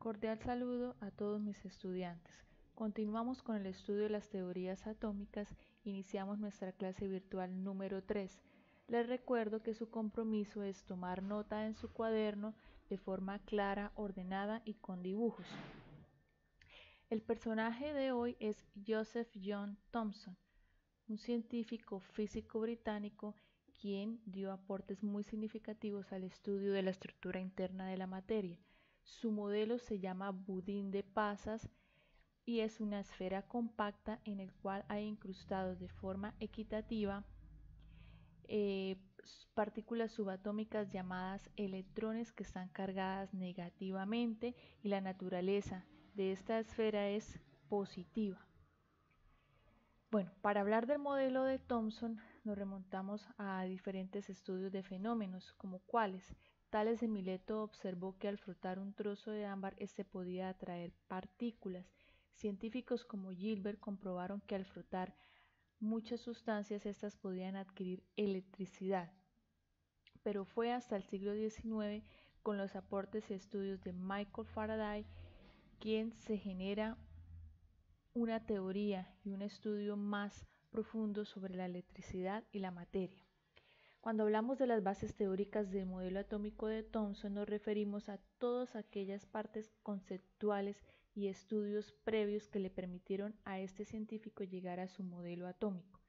Cordial saludo a todos mis estudiantes. Continuamos con el estudio de las teorías atómicas. Iniciamos nuestra clase virtual número 3. Les recuerdo que su compromiso es tomar nota en su cuaderno de forma clara, ordenada y con dibujos. El personaje de hoy es Joseph John Thomson, un científico físico británico quien dio aportes muy significativos al estudio de la estructura interna de la materia. Su modelo se llama budín de pasas y es una esfera compacta en el cual hay incrustados de forma equitativa partículas subatómicas llamadas electrones que están cargadas negativamente y la naturaleza de esta esfera es positiva. Bueno, para hablar del modelo de Thomson nos remontamos a diferentes estudios de fenómenos, como cuáles. Tales de Mileto observó que al frotar un trozo de ámbar este podía atraer partículas. Científicos como Gilbert comprobaron que al frotar muchas sustancias estas podían adquirir electricidad. Pero fue hasta el siglo XIX, con los aportes y estudios de Michael Faraday, quien se genera una teoría y un estudio más profundo sobre la electricidad y la materia. Cuando hablamos de las bases teóricas del modelo atómico de Thomson, nos referimos a todas aquellas partes conceptuales y estudios previos que le permitieron a este científico llegar a su modelo atómico.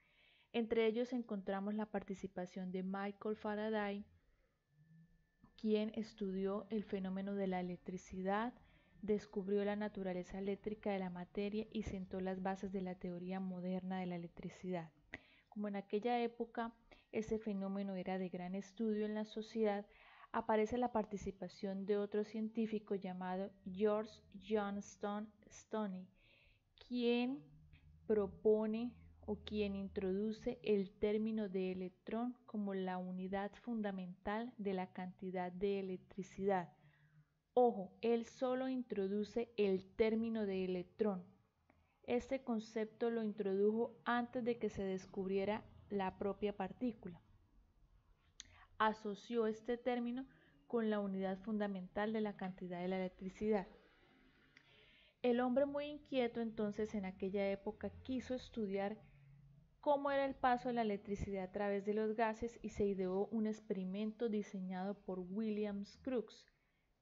Entre ellos encontramos la participación de Michael Faraday, quien estudió el fenómeno de la electricidad, descubrió la naturaleza eléctrica de la materia y sentó las bases de la teoría moderna de la electricidad. Como en aquella época ese fenómeno era de gran estudio en la sociedad, aparece la participación de otro científico llamado George Johnstone Stoney, quien propone o quien introduce el término de electrón como la unidad fundamental de la cantidad de electricidad. Ojo, él solo introduce el término de electrón. Este concepto lo introdujo antes de que se descubriera la propia partícula. Asoció este término con la unidad fundamental de la cantidad de la electricidad. El hombre muy inquieto entonces en aquella época quiso estudiar cómo era el paso de la electricidad a través de los gases y se ideó un experimento diseñado por William Crookes,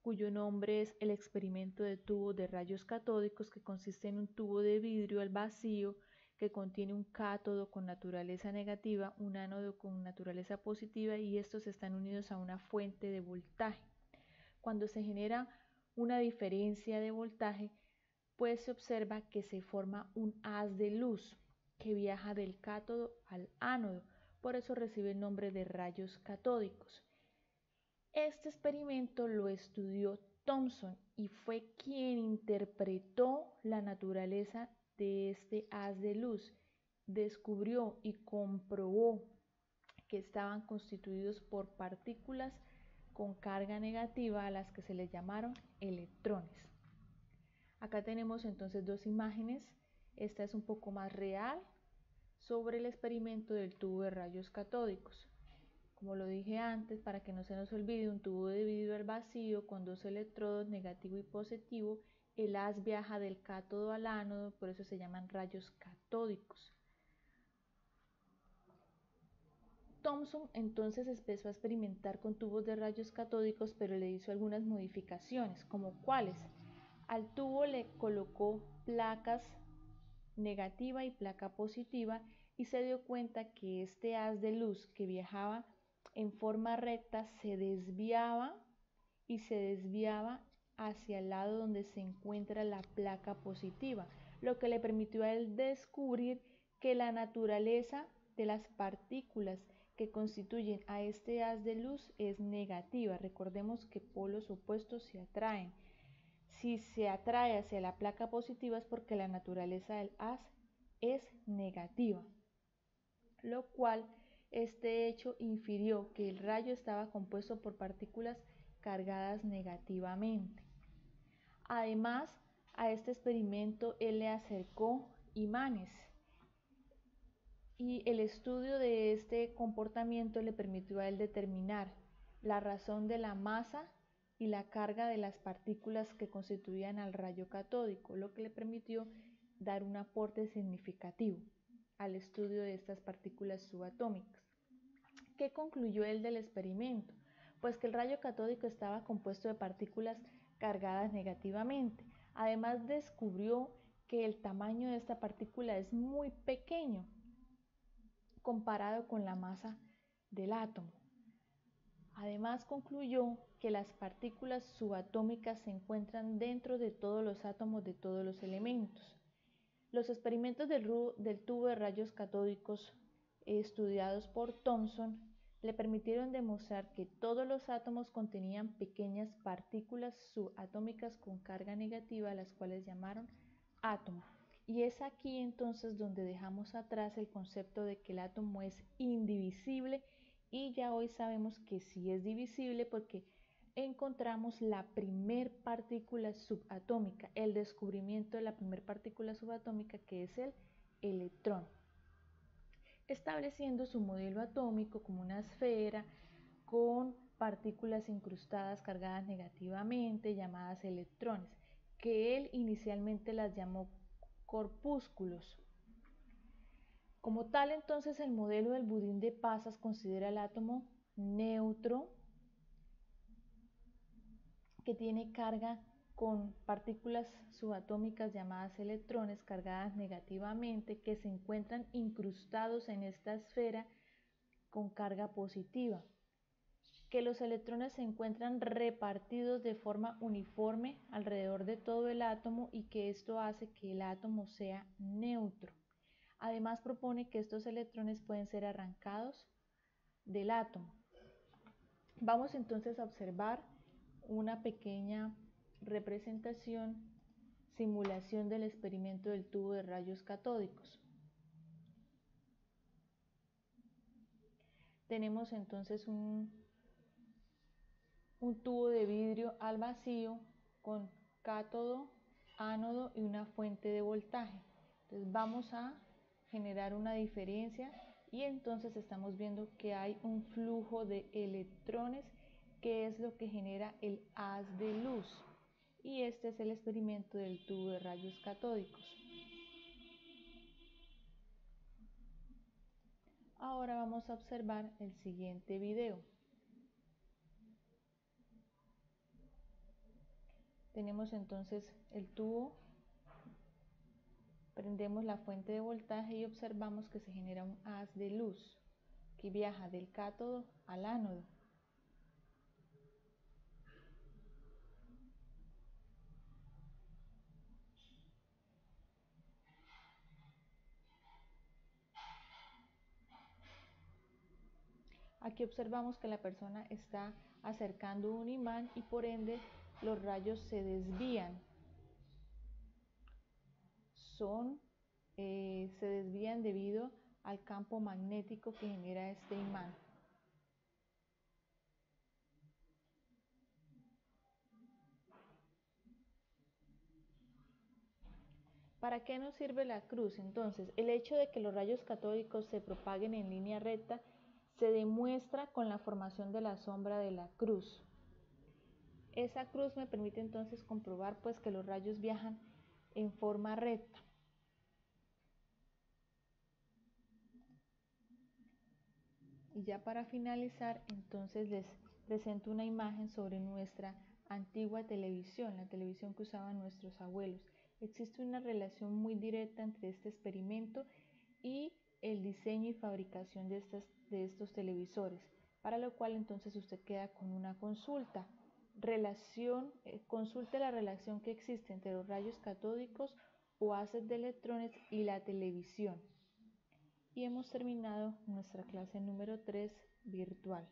cuyo nombre es el experimento de tubo de rayos catódicos, que consiste en un tubo de vidrio al vacío que contiene un cátodo con naturaleza negativa, un ánodo con naturaleza positiva y estos están unidos a una fuente de voltaje. Cuando se genera una diferencia de voltaje, pues se observa que se forma un haz de luz que viaja del cátodo al ánodo, por eso recibe el nombre de rayos catódicos. Este experimento lo estudió Thomson y fue quien interpretó la naturaleza de este haz de luz. Descubrió y comprobó que estaban constituidos por partículas con carga negativa a las que se les llamaron electrones. Acá tenemos entonces dos imágenes. Esta es un poco más real sobre el experimento del tubo de rayos catódicos. Como lo dije antes, para que no se nos olvide, un tubo de vidrio al vacío con dos electrodos negativo y positivo. El haz viaja del cátodo al ánodo, por eso se llaman rayos catódicos. Thomson entonces empezó a experimentar con tubos de rayos catódicos, pero le hizo algunas modificaciones, como cuáles. Al tubo le colocó placas negativa y placa positiva y se dio cuenta que este haz de luz que viajaba en forma recta se desviaba hacia el lado donde se encuentra la placa positiva, lo que le permitió a él descubrir que la naturaleza de las partículas que constituyen a este haz de luz es negativa. Recordemos que polos opuestos se atraen. Si se atrae hacia la placa positiva es porque la naturaleza del haz es negativa, lo cual este hecho infirió que el rayo estaba compuesto por partículas cargadas negativamente. Además, a este experimento él le acercó imanes y el estudio de este comportamiento le permitió a él determinar la razón de la masa y la carga de las partículas que constituían al rayo catódico, lo que le permitió dar un aporte significativo al estudio de estas partículas subatómicas. ¿Qué concluyó él del experimento? Pues que el rayo catódico estaba compuesto de partículas cargadas negativamente. Además descubrió que el tamaño de esta partícula es muy pequeño comparado con la masa del átomo. Además concluyó que las partículas subatómicas se encuentran dentro de todos los átomos de todos los elementos. Los experimentos del tubo de rayos catódicos estudiados por Thomson le permitieron demostrar que todos los átomos contenían pequeñas partículas subatómicas con carga negativa, las cuales llamaron átomo. Y es aquí entonces donde dejamos atrás el concepto de que el átomo es indivisible, y ya hoy sabemos que sí es divisible porque encontramos la primer partícula subatómica, el descubrimiento de la primer partícula subatómica, que es el electrón, estableciendo su modelo atómico como una esfera con partículas incrustadas cargadas negativamente llamadas electrones, que él inicialmente las llamó corpúsculos. Como tal, entonces, el modelo del budín de pasas considera el átomo neutro, que tiene carga con partículas subatómicas llamadas electrones cargadas negativamente, que se encuentran incrustados en esta esfera con carga positiva, que los electrones se encuentran repartidos de forma uniforme alrededor de todo el átomo y que esto hace que el átomo sea neutro. Además propone que estos electrones pueden ser arrancados del átomo. Vamos entonces a observar una pequeña representación, simulación del experimento del tubo de rayos catódicos. Tenemos entonces un tubo de vidrio al vacío con cátodo, ánodo y una fuente de voltaje. Entonces vamos a generar una diferencia y entonces estamos viendo que hay un flujo de electrones, que es lo que genera el haz de luz, y este es el experimento del tubo de rayos catódicos. Ahora vamos a observar el siguiente video. Tenemos entonces el tubo, prendemos la fuente de voltaje y observamos que se genera un haz de luz que viaja del cátodo al ánodo. Aquí observamos que la persona está acercando un imán y por ende los rayos se desvían. Se desvían debido al campo magnético que genera este imán. ¿Para qué nos sirve la cruz? Entonces, el hecho de que los rayos catódicos se propaguen en línea recta se demuestra con la formación de la sombra de la cruz. Esa cruz me permite entonces comprobar pues que los rayos viajan en forma recta. Y ya para finalizar, entonces les presento una imagen sobre nuestra antigua televisión, la televisión que usaban nuestros abuelos. Existe una relación muy directa entre este experimento y el diseño y fabricación de estos televisores, para lo cual entonces usted queda con una consulta. Consulte la relación que existe entre los rayos catódicos o haces de electrones y la televisión. Y hemos terminado nuestra clase número 3 virtual.